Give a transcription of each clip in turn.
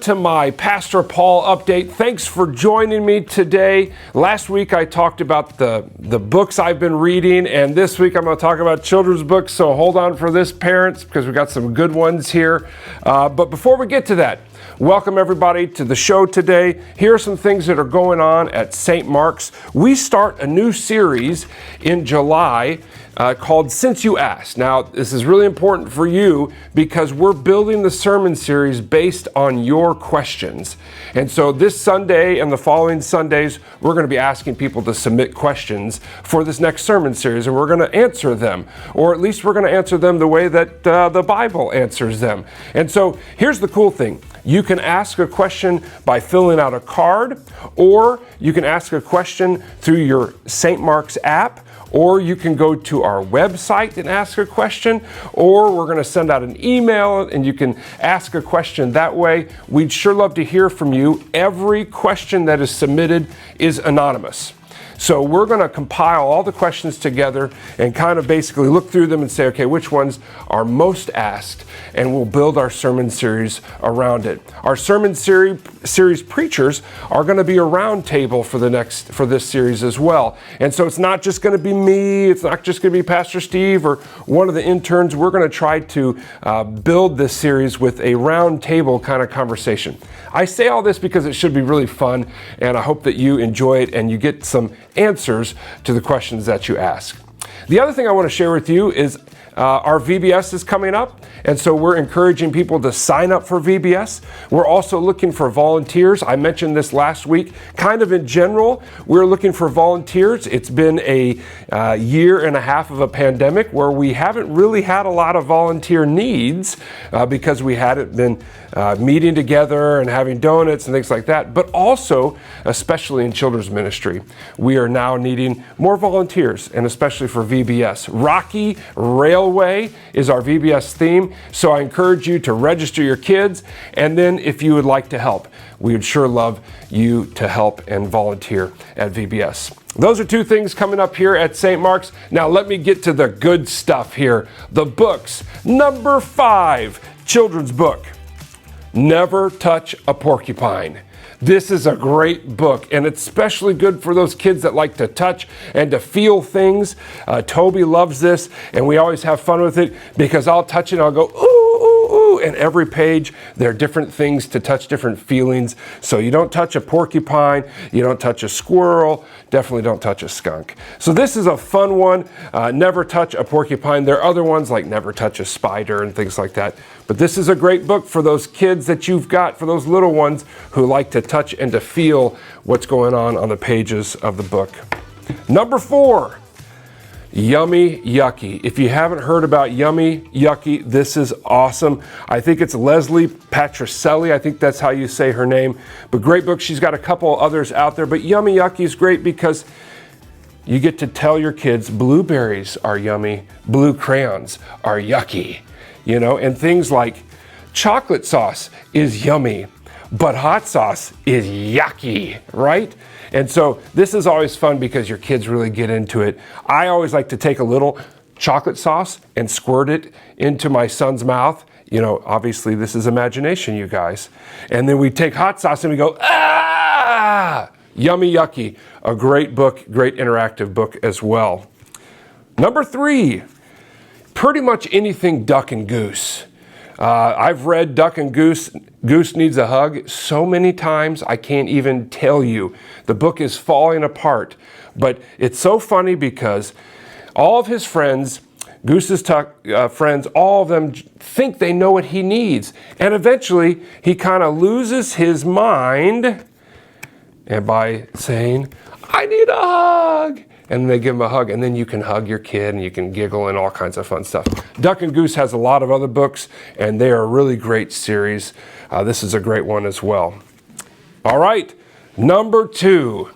to my Pastor Paul update. Thanks for joining me today. Last week I talked about the books I've been reading, and this week I'm going to talk about children's books, so hold on for this, parents, because we've got some good ones here. But before we get to that, welcome everybody to the show today. Here are some things that are going on at St. Mark's. We start a new series in July called Since You Asked. Now, this is really important for you because we're building the sermon series based on your questions. And so this Sunday and the following Sundays, we're going to be asking people to submit questions for this next sermon series, and we're going to answer them, or at least we're going to answer them the way that the Bible answers them. And so here's the cool thing. You can ask a question by filling out a card, or you can ask a question through your St. Mark's app, or you can go to our website and ask a question, or we're going to send out an email and you can ask a question that way. We'd sure love to hear from you. Every question that is submitted is anonymous. So we're going to compile all the questions together and kind of basically look through them and say, okay, which ones are most asked, and we'll build our sermon series around it. Our sermon series preachers are going to be a round table for this series as well. And so it's not just going to be me, it's not just going to be Pastor Steve or one of the interns. We're going to try to build this series with a round table kind of conversation. I say all this because it should be really fun, and I hope that you enjoy it and you get some answers to the questions that you ask. The other thing I want to share with you is our VBS is coming up, and so we're encouraging people to sign up for VBS. We're also looking for volunteers. I mentioned this last week. Kind of in general, we're looking for volunteers. It's been a year and a half of a pandemic where we haven't really had a lot of volunteer needs because we hadn't been meeting together and having donuts and things like that. But also, especially in children's ministry, we are now needing more volunteers, and especially for VBS. Rocky Railway is our VBS theme, so I encourage you to register your kids, and then if you would like to help, we would sure love you to help and volunteer at VBS. Those are two things coming up here at St. Mark's. Now let me get to the good stuff here. The books. Number 5, children's book. Never Touch a Porcupine. This is a great book, and it's especially good for those kids that like to touch and to feel things. Toby loves this, and we always have fun with it because I'll touch it and I'll go, ooh, ooh, ooh, and every page there are different things to touch, different feelings. So you don't touch a porcupine, you don't touch a squirrel, definitely don't touch a skunk. So this is a fun one, Never Touch a Porcupine. There are other ones like Never Touch a Spider and things like that. But this is a great book for those kids that you've got, for those little ones who like to touch and to feel what's going on the pages of the book. Number 4, Yummy Yucky. If you haven't heard about Yummy Yucky, this is awesome. I think it's Leslie Patricelli. I think that's how you say her name. But great book. She's got a couple others out there. But Yummy Yucky is great because you get to tell your kids blueberries are yummy, blue crayons are yucky. You know, and things like chocolate sauce is yummy, but hot sauce is yucky, right? And so this is always fun because your kids really get into it. I always like to take a little chocolate sauce and squirt it into my son's mouth. You know, obviously this is imagination, you guys. And then we take hot sauce and we go, ah! Yummy Yucky, a great book, great interactive book as well. Number 3. Pretty much anything Duck and Goose. I've read Duck and Goose, Goose Needs a Hug, so many times I can't even tell you. The book is falling apart, but it's so funny because all of his friends, Goose's friends, all of them think they know what he needs. And eventually he kind of loses his mind, and by saying, I need a hug. And they give them a hug, and then you can hug your kid and you can giggle and all kinds of fun stuff. Duck and Goose has a lot of other books, and they are a really great series. This is a great one as well. All right, number 2.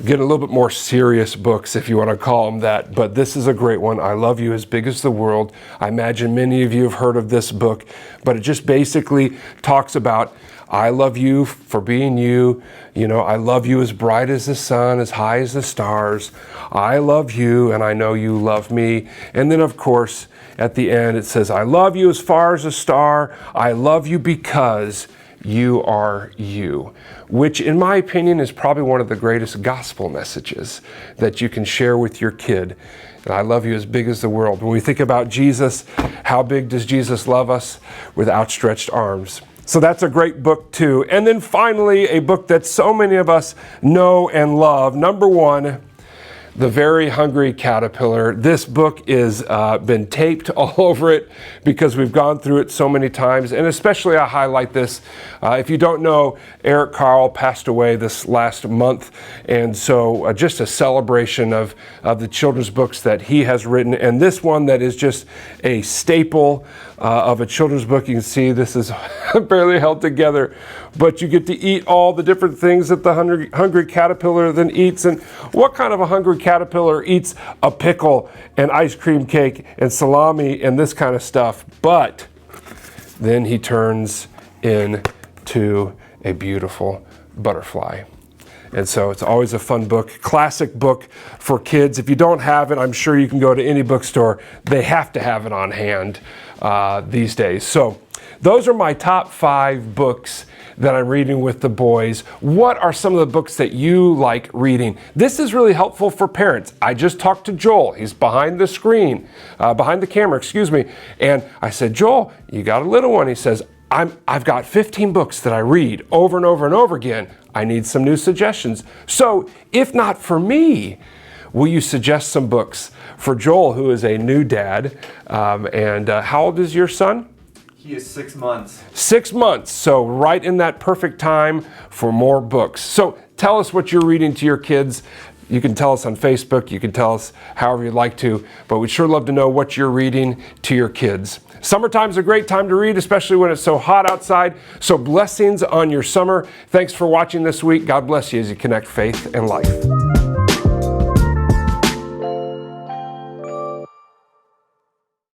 Get a little bit more serious books, if you want to call them that, but this is a great one. I Love You as Big as the World. I imagine many of you have heard of this book, but it just basically talks about I love you for being you. You know, I love you as bright as the sun, as high as the stars. I love you, and I know you love me. And then, of course, at the end, it says, I love you as far as a star. I love you because you are you, which in my opinion is probably one of the greatest gospel messages that you can share with your kid. And I love you as big as the world. When we think about Jesus, how big does Jesus love us? With outstretched arms. So that's a great book too. And then finally, a book that so many of us know and love. Number one, The Very Hungry Caterpillar. This book is been taped all over it because we've gone through it so many times. And especially I highlight this. If you don't know, Eric Carle passed away this last month. And so just a celebration of the children's books that he has written. And this one that is just a staple of a children's book. You can see this is barely held together, but you get to eat all the different things that the hungry caterpillar then eats. And what kind of a hungry caterpillar eats a pickle and ice cream cake and salami and this kind of stuff? But then he turns into a beautiful butterfly. And so it's always a fun book, classic book for kids. If you don't have it, I'm sure you can go to any bookstore. They have to have it on hand these days. So those are my top 5 books that I'm reading with the boys. What are some of the books that you like reading? This is really helpful for parents. I just talked to Joel. He's behind the screen, behind the camera, excuse me. And I said, Joel, you got a little one. He says, I've got 15 books that I read over and over and over again. I need some new suggestions. So if not for me, will you suggest some books for Joel, who is a new dad? And how old is your son? He is 6 months. 6 months. So right in that perfect time for more books. So tell us what you're reading to your kids. You can tell us on Facebook. You can tell us however you'd like to. But we'd sure love to know what you're reading to your kids. Summertime's a great time to read, especially when it's so hot outside. So blessings on your summer. Thanks for watching this week. God bless you as you connect faith and life.